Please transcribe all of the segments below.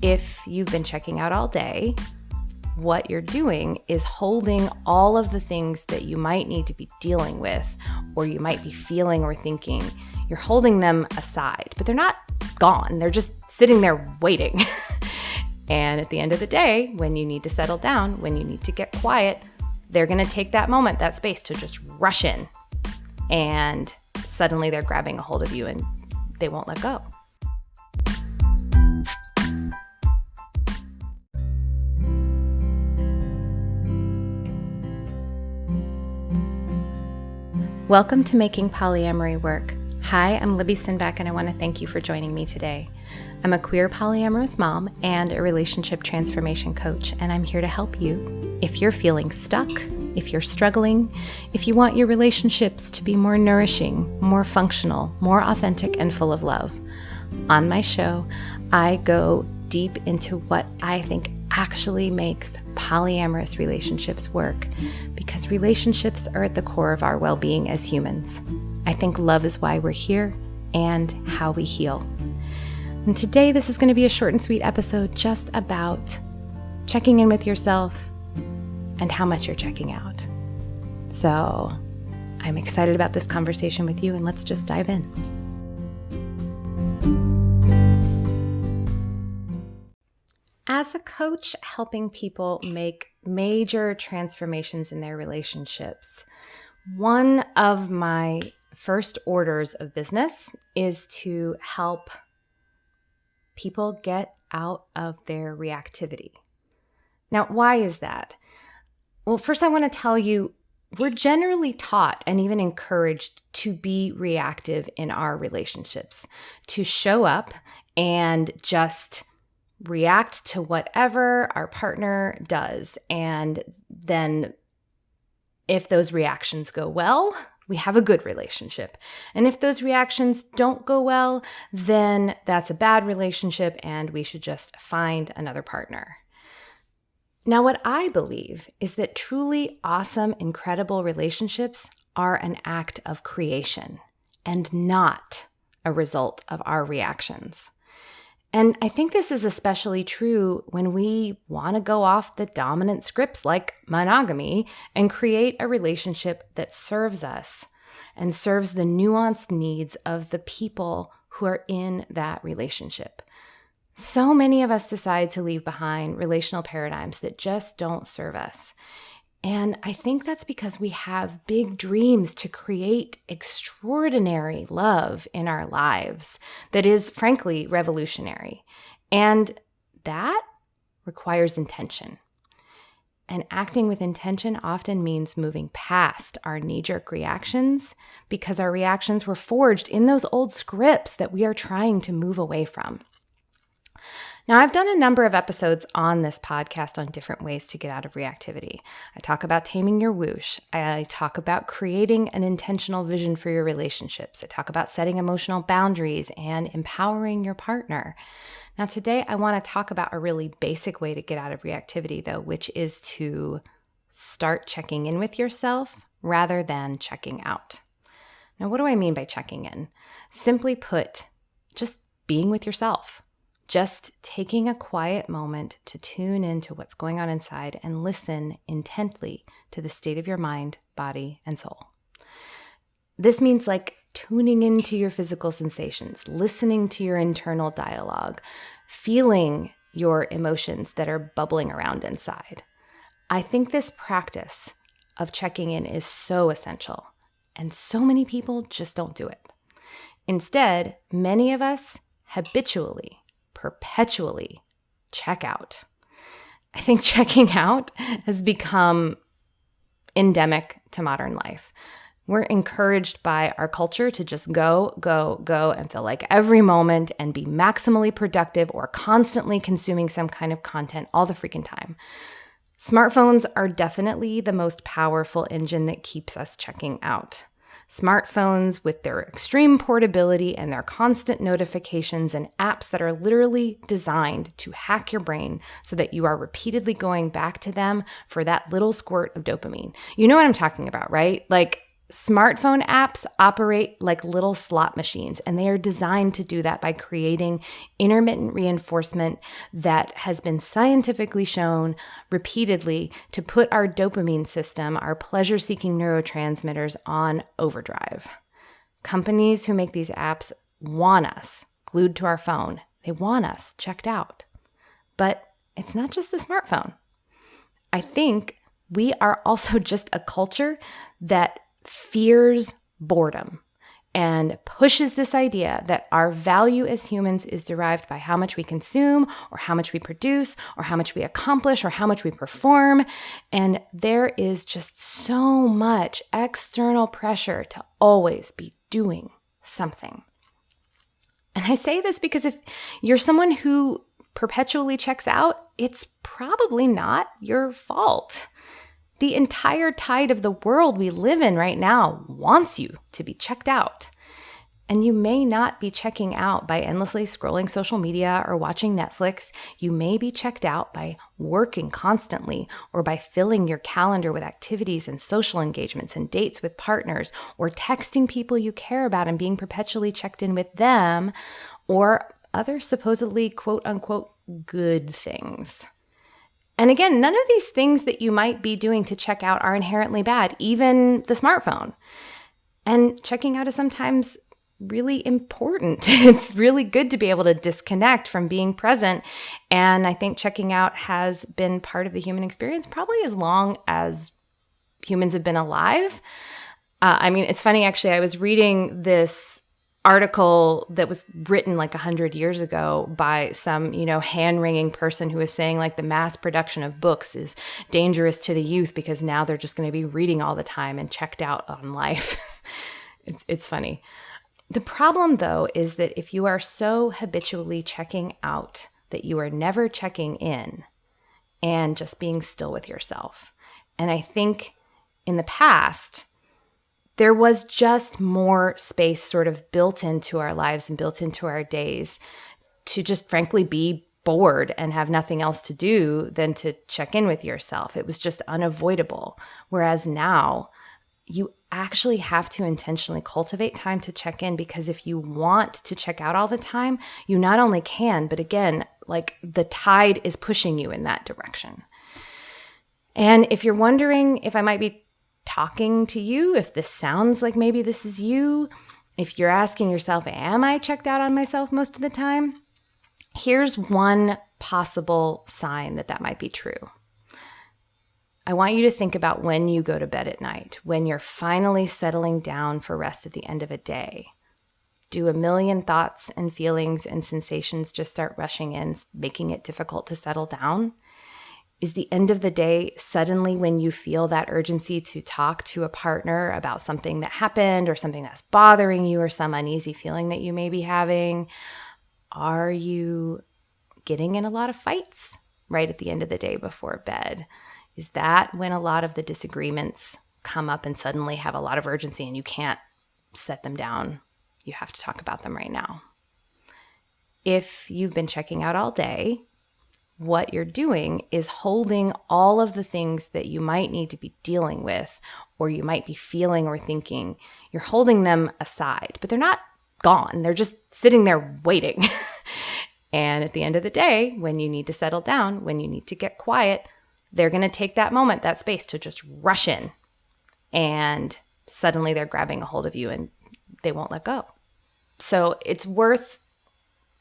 if you've been checking out all day, what you're doing is holding all of the things that you might need to be dealing with, or you might be feeling or thinking. You're holding them aside, but they're not gone. They're just sitting there waiting. And at the end of the day, when you need to settle down, when you need to get quiet, they're going to take that moment, that space to just rush in. And suddenly they're grabbing a hold of you and they won't let go. Welcome to Making Polyamory Work. Hi, I'm Libby and I want to thank you for joining me today. I'm a queer polyamorous mom and a relationship transformation coach, and I'm here to help you. If you're feeling stuck, if you're struggling, if you want your relationships to be more nourishing, more functional, more authentic, and full of love. On my show, I go deep into what I think actually makes polyamorous relationships work, because relationships are at the core of our well-being as humans. I think love is why we're here and how we heal. And today, this is going to be a short and sweet episode just about checking in with yourself and how much you're checking out. So I'm excited about this conversation with you, and let's just dive in. As a coach helping people make major transformations in their relationships, one of my first orders of business is to help people get out of their reactivity. Now, why is that? Well, first I want to tell you, we're generally taught and even encouraged to be reactive in our relationships, to show up and just react to whatever our partner does. And then if those reactions go well, we have a good relationship. And if those reactions don't go well, then that's a bad relationship and we should just find another partner. Now, what I believe is that truly awesome, incredible relationships are an act of creation and not a result of our reactions. And I think this is especially true when we want to go off the dominant scripts like monogamy and create a relationship that serves us and serves the nuanced needs of the people who are in that relationship. So many of us decide to leave behind relational paradigms that just don't serve us. And I think that's because we have big dreams to create extraordinary love in our lives that is, frankly, revolutionary. And that requires intention. And acting with intention often means moving past our knee-jerk reactions, because our reactions were forged in those old scripts that we are trying to move away from. Now, I've done a number of episodes on this podcast on different ways to get out of reactivity. I talk about taming your whoosh. I talk about creating an intentional vision for your relationships. I talk about setting emotional boundaries and empowering your partner. Now, today, I want to talk about a really basic way to get out of reactivity, though, which is to start checking in with yourself rather than checking out. Now, what do I mean by checking in? Simply put, just being with yourself. Just taking a quiet moment to tune into what's going on inside and listen intently to the state of your mind, body, and soul. This means like tuning into your physical sensations, listening to your internal dialogue, feeling your emotions that are bubbling around inside. I think this practice of checking in is so essential, and so many people just don't do it. Instead, many of us habitually, perpetually check out. I think checking out has become endemic to modern life. We're encouraged by our culture to just go, go, go and feel like every moment and be maximally productive or constantly consuming some kind of content all the freaking time. Smartphones are definitely the most powerful engine that keeps us checking out. Smartphones with their extreme portability and their constant notifications and apps that are literally designed to hack your brain so that you are repeatedly going back to them for that little squirt of dopamine. You know what I'm talking about, right? Like Smartphone apps operate like little slot machines, and they are designed to do that by creating intermittent reinforcement that has been scientifically shown repeatedly to put our dopamine system, our pleasure-seeking neurotransmitters, on overdrive. Companies who make these apps want us glued to our phone. They want us checked out. But it's not just the smartphone. I think we are also just a culture that fears boredom and pushes this idea that our value as humans is derived by how much we consume or how much we produce or how much we accomplish or how much we perform. And there is just so much external pressure to always be doing something. And I say this because if you're someone who perpetually checks out, it's probably not your fault. The entire tide of the world we live in right now wants you to be checked out. And you may not be checking out by endlessly scrolling social media or watching Netflix. You may be checked out by working constantly or by filling your calendar with activities and social engagements and dates with partners or texting people you care about and being perpetually checked in with them or other supposedly quote unquote good things. And again, none of these things that you might be doing to check out are inherently bad, even the smartphone. And checking out is sometimes really important. It's really good to be able to disconnect from being present. And I think checking out has been part of the human experience probably as long as humans have been alive. It's funny, actually, I was reading this article that was written like 100 years ago by some, hand-wringing person who was saying like the mass production of books is dangerous to the youth because now they're just going to be reading all the time and checked out on life. It's funny. The problem, though, is that if you are so habitually checking out that you are never checking in and just being still with yourself. And I think in the past, there was just more space sort of built into our lives and built into our days to just frankly be bored and have nothing else to do than to check in with yourself. It was just unavoidable. Whereas now, you actually have to intentionally cultivate time to check in, because if you want to check out all the time, you not only can, but again, like the tide is pushing you in that direction. And if you're wondering if I might be talking to you, if this sounds like maybe this is you, if you're asking yourself, am I checked out on myself most of the time? Here's one possible sign that might be true. I want you to think about when you go to bed at night, when you're finally settling down for rest at the end of a day. Do a million thoughts and feelings and sensations just start rushing in, making it difficult to settle down? Is the end of the day suddenly when you feel that urgency to talk to a partner about something that happened or something that's bothering you or some uneasy feeling that you may be having? Are you getting in a lot of fights right at the end of the day before bed? Is that when a lot of the disagreements come up and suddenly have a lot of urgency and you can't set them down? You have to talk about them right now. If you've been checking out all day, what you're doing is holding all of the things that you might need to be dealing with or you might be feeling or thinking. You're holding them aside, but they're not gone. They're just sitting there waiting. And at the end of the day, when you need to settle down, when you need to get quiet, they're going to take that moment, that space to just rush in. And suddenly they're grabbing a hold of you and they won't let go. So it's worth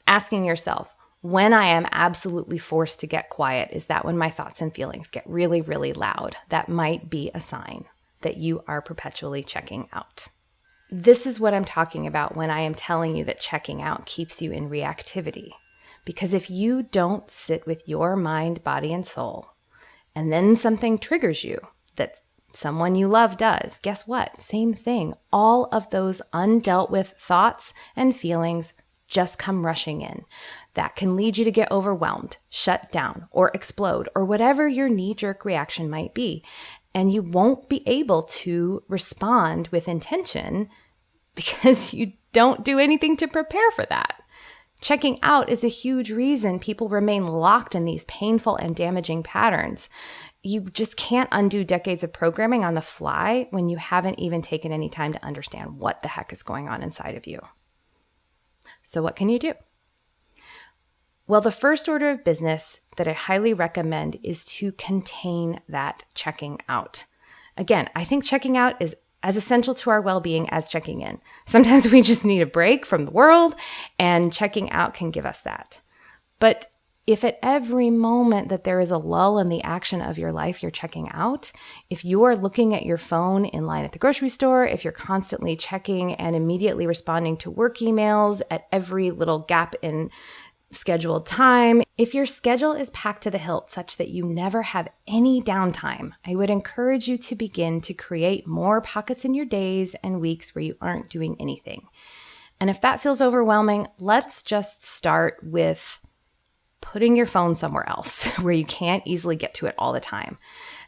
asking yourself, when I am absolutely forced to get quiet, is that when my thoughts and feelings get really, really loud? That might be a sign that you are perpetually checking out. This is what I'm talking about when I am telling you that checking out keeps you in reactivity. Because if you don't sit with your mind, body, and soul, and then something triggers you that someone you love does, guess what? Same thing. All of those undealt with thoughts and feelings just come rushing in. That can lead you to get overwhelmed, shut down, or explode, or whatever your knee-jerk reaction might be. And you won't be able to respond with intention because you don't do anything to prepare for that. Checking out is a huge reason people remain locked in these painful and damaging patterns. you just can't undo decades of programming on the fly when you haven't even taken any time to understand what the heck is going on inside of you. So what can you do? Well, the first order of business that I highly recommend is to contain that checking out. Again, I think checking out is as essential to our well-being as checking in. Sometimes we just need a break from the world, and checking out can give us that. But if at every moment that there is a lull in the action of your life, you're checking out, if you're looking at your phone in line at the grocery store, if you're constantly checking and immediately responding to work emails at every little gap in scheduled time, if your schedule is packed to the hilt such that you never have any downtime, I would encourage you to begin to create more pockets in your days and weeks where you aren't doing anything. And if that feels overwhelming, let's just start with putting your phone somewhere else where you can't easily get to it all the time.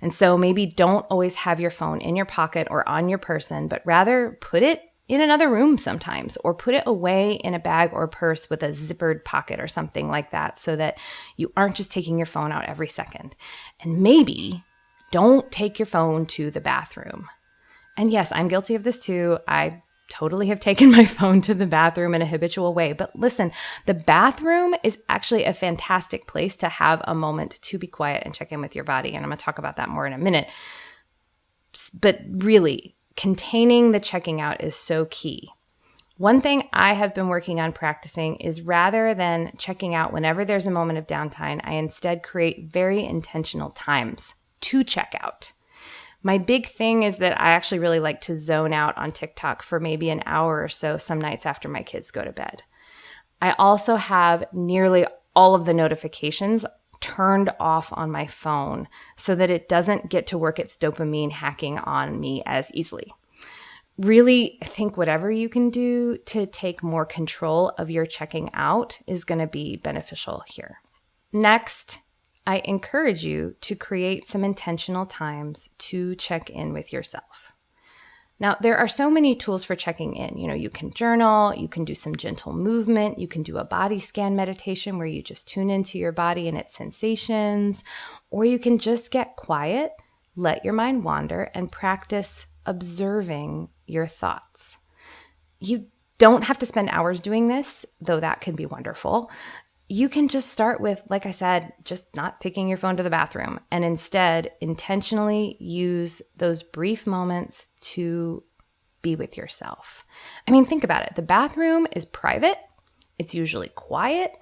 And so maybe don't always have your phone in your pocket or on your person, but rather put it in another room sometimes, or put it away in a bag or purse with a zippered pocket or something like that, so that you aren't just taking your phone out every second. And maybe don't take your phone to the bathroom. And yes, I'm guilty of this too. I totally have taken my phone to the bathroom in a habitual way. But listen, the bathroom is actually a fantastic place to have a moment to be quiet and check in with your body. And I'm going to talk about that more in a minute. But really, containing the checking out is so key. One thing I have been working on practicing is, rather than checking out whenever there's a moment of downtime, I instead create very intentional times to check out. My big thing is that I actually really like to zone out on TikTok for maybe an hour or so some nights after my kids go to bed. I also have nearly all of the notifications turned off on my phone so that it doesn't get to work its dopamine hacking on me as easily. Really, I think whatever you can do to take more control of your checking out is going to be beneficial here. Next, I encourage you to create some intentional times to check in with yourself. Now, there are so many tools for checking in. You can journal, you can do some gentle movement, you can do a body scan meditation where you just tune into your body and its sensations, or you can just get quiet, let your mind wander, and practice observing your thoughts. You don't have to spend hours doing this, though that can be wonderful. You can just start with, like I said, just not taking your phone to the bathroom, and instead intentionally use those brief moments to be with yourself. I mean, think about it. The bathroom is private, it's usually quiet,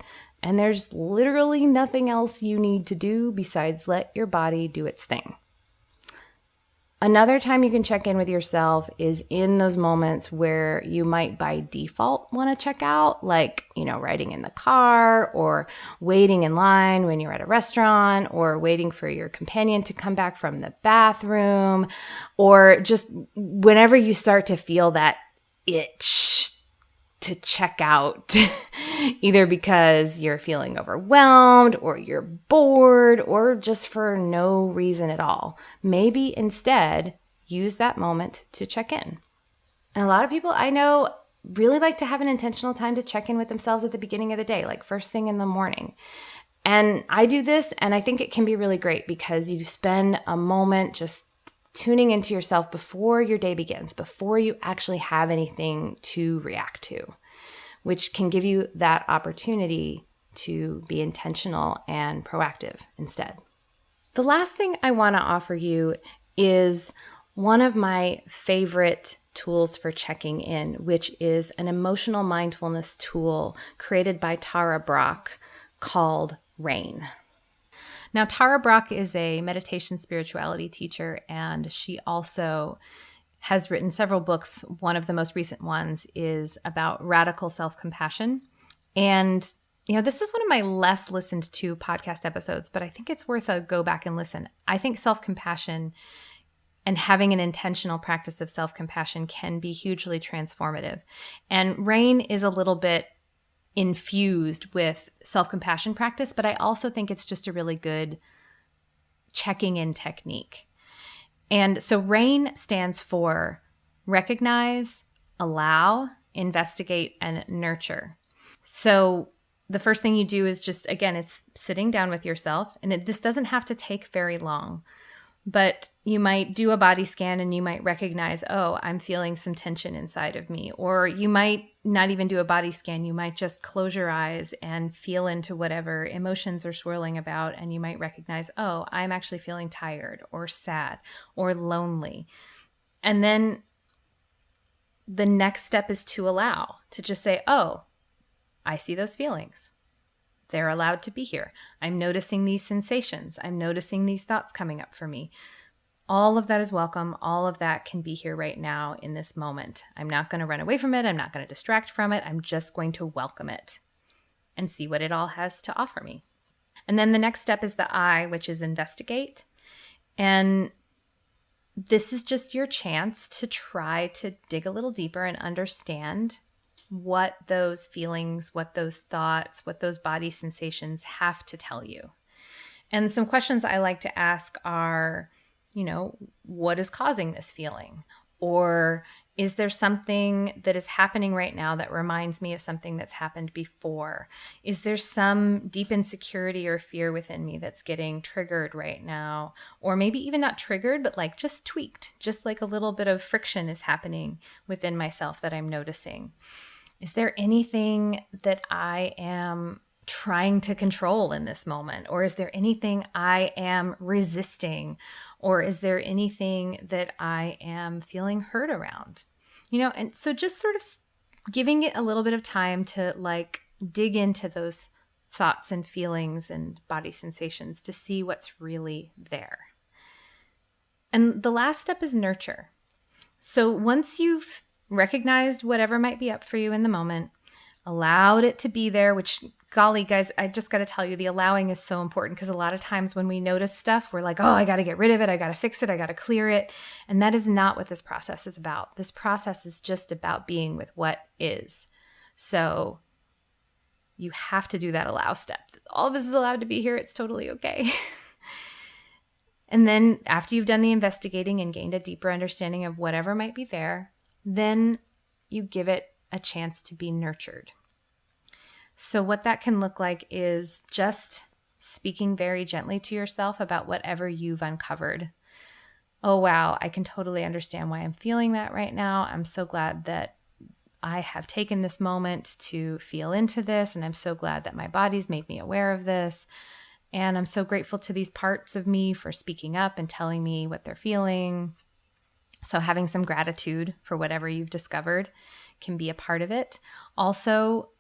and there's literally nothing else you need to do besides let your body do its thing. Another time you can check in with yourself is in those moments where you might by default want to check out, like, riding in the car, or waiting in line when you're at a restaurant, or waiting for your companion to come back from the bathroom, or just whenever you start to feel that itch to check out, either because you're feeling overwhelmed or you're bored or just for no reason at all. Maybe instead use that moment to check in. And a lot of people I know really like to have an intentional time to check in with themselves at the beginning of the day, like first thing in the morning. And I do this, and I think it can be really great because you spend a moment just tuning into yourself before your day begins, before you actually have anything to react to, which can give you that opportunity to be intentional and proactive instead. The last thing I want to offer you is one of my favorite tools for checking in, which is an emotional mindfulness tool created by Tara Brach called RAIN. Now, Tara Brach is a meditation spirituality teacher, and she also has written several books. One of the most recent ones is about radical self-compassion. And, this is one of my less listened to podcast episodes, but I think it's worth a go back and listen. I think self-compassion and having an intentional practice of self-compassion can be hugely transformative. And RAIN is a little bit infused with self-compassion practice, but I also think it's just a really good checking in technique. And so RAIN stands for recognize, allow, investigate, and nurture. So the first thing you do is just, again, it's sitting down with yourself. And this doesn't have to take very long, but you might do a body scan and you might recognize, oh, I'm feeling some tension inside of me. Or you might not even do a body scan. You might just close your eyes and feel into whatever emotions are swirling about. And you might recognize, oh, I'm actually feeling tired or sad or lonely. And then the next step is to allow, to just say, oh, I see those feelings. They're allowed to be here. I'm noticing these sensations. I'm noticing these thoughts coming up for me. All of that is welcome. All of that can be here right now in this moment. I'm not going to run away from it. I'm not going to distract from it. I'm just going to welcome it and see what it all has to offer me. And then the next step is the I, which is investigate. And this is just your chance to try to dig a little deeper and understand what those feelings, what those thoughts, what those body sensations have to tell you. And some questions I like to ask are, what is causing this feeling? Or is there something that is happening right now that reminds me of something that's happened before? Is there some deep insecurity or fear within me that's getting triggered right now? Or maybe even not triggered, but like just tweaked, just like a little bit of friction is happening within myself that I'm noticing. Is there anything that I am trying to control in this moment? Or is there anything I am resisting? Or is there anything that I am feeling hurt around? And so just sort of giving it a little bit of time to like dig into those thoughts and feelings and body sensations to see what's really there. And the last step is nurture. So once you've recognized whatever might be up for you in the moment, allowed it to be there, which, golly, guys, I just got to tell you, the allowing is so important, because a lot of times when we notice stuff, we're like, oh, I got to get rid of it. I got to fix it. I got to clear it. And that is not what this process is about. This process is just about being with what is. So you have to do that allow step. All of this is allowed to be here. It's totally okay. And then after you've done the investigating and gained a deeper understanding of whatever might be there, then you give it a chance to be nurtured. So what that can look like is just speaking very gently to yourself about whatever you've uncovered. Oh, wow, I can totally understand why I'm feeling that right now. I'm so glad that I have taken this moment to feel into this, and I'm so glad that my body's made me aware of this. And I'm so grateful to these parts of me for speaking up and telling me what they're feeling. So having some gratitude for whatever you've discovered can be a part of it. Also,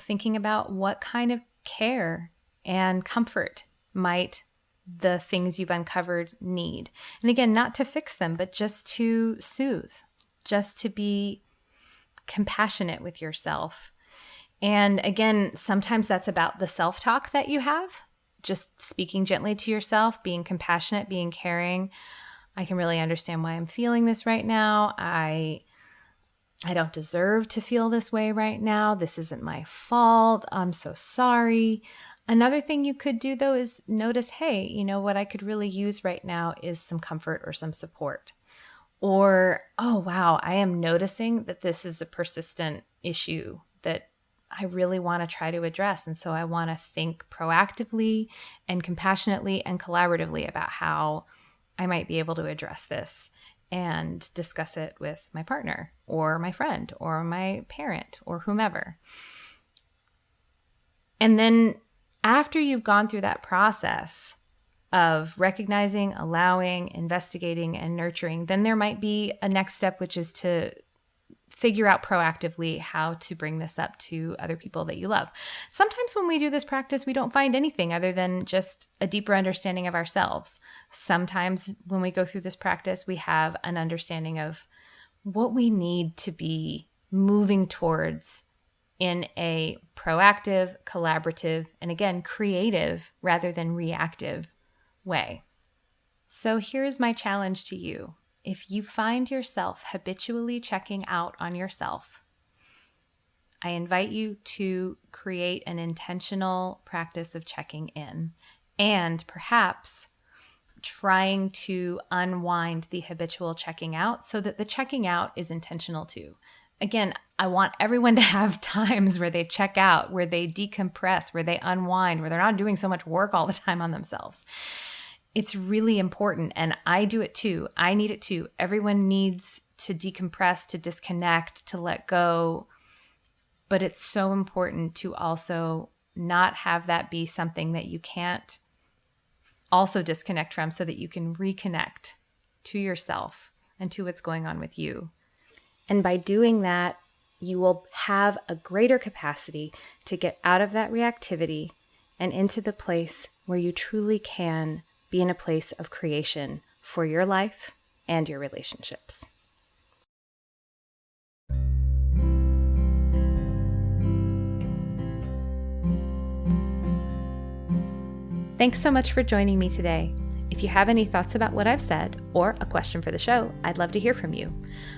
thinking about what kind of care and comfort might the things you've uncovered need. And again, not to fix them, but just to soothe, just to be compassionate with yourself. And again, sometimes that's about the self-talk that you have, just speaking gently to yourself, being compassionate, being caring. I can really understand why I'm feeling this right now. I don't deserve to feel this way right now. This isn't my fault. I'm so sorry. Another thing you could do, though, is notice, hey, what I could really use right now is some comfort or some support. Or, oh, wow, I am noticing that this is a persistent issue that I really want to try to address. And so I want to think proactively and compassionately and collaboratively about how I might be able to address this and discuss it with my partner or my friend or my parent or whomever. And then after you've gone through that process of recognizing, allowing, investigating, and nurturing, then there might be a next step, which is to figure out proactively how to bring this up to other people that you love. Sometimes when we do this practice, we don't find anything other than just a deeper understanding of ourselves. Sometimes when we go through this practice, we have an understanding of what we need to be moving towards in a proactive, collaborative, and again, creative rather than reactive way. So here's my challenge to you. If you find yourself habitually checking out on yourself, I invite you to create an intentional practice of checking in and perhaps trying to unwind the habitual checking out so that the checking out is intentional too. Again, I want everyone to have times where they check out, where they decompress, where they unwind, where they're not doing so much work all the time on themselves. It's really important, and I do it too. I need it too. Everyone needs to decompress, to disconnect, to let go. But it's so important to also not have that be something that you can't also disconnect from, so that you can reconnect to yourself and to what's going on with you. And by doing that, you will have a greater capacity to get out of that reactivity and into the place where you truly can be in a place of creation for your life and your relationships. Thanks so much for joining me today. If you have any thoughts about what I've said or a question for the show, I'd love to hear from you.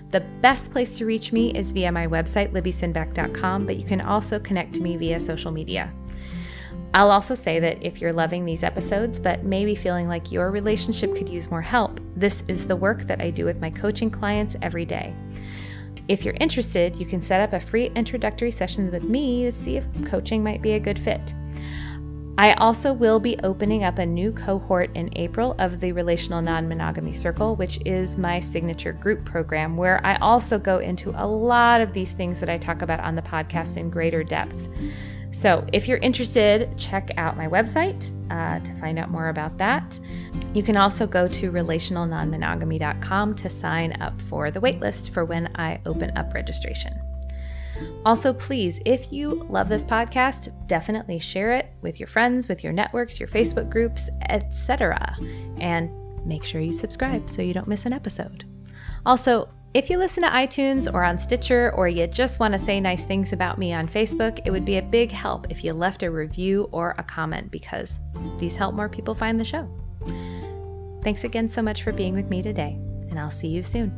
The best place to reach me is via my website, libbysinback.com, but you can also connect to me via social media. I'll also say that if you're loving these episodes, but maybe feeling like your relationship could use more help, this is the work that I do with my coaching clients every day. If you're interested, you can set up a free introductory session with me to see if coaching might be a good fit. I also will be opening up a new cohort in April of the Relational Non-Monogamy Circle, which is my signature group program, where I also go into a lot of these things that I talk about on the podcast in greater depth. So if you're interested, check out my website to find out more about that. You can also go to relationalnonmonogamy.com to sign up for the waitlist for when I open up registration. Also, please, if you love this podcast, definitely share it with your friends, with your networks, your Facebook groups, etc. And make sure you subscribe so you don't miss an episode. Also, if you listen to iTunes or on Stitcher, or you just want to say nice things about me on Facebook, it would be a big help if you left a review or a comment, because these help more people find the show. Thanks again so much for being with me today, and I'll see you soon.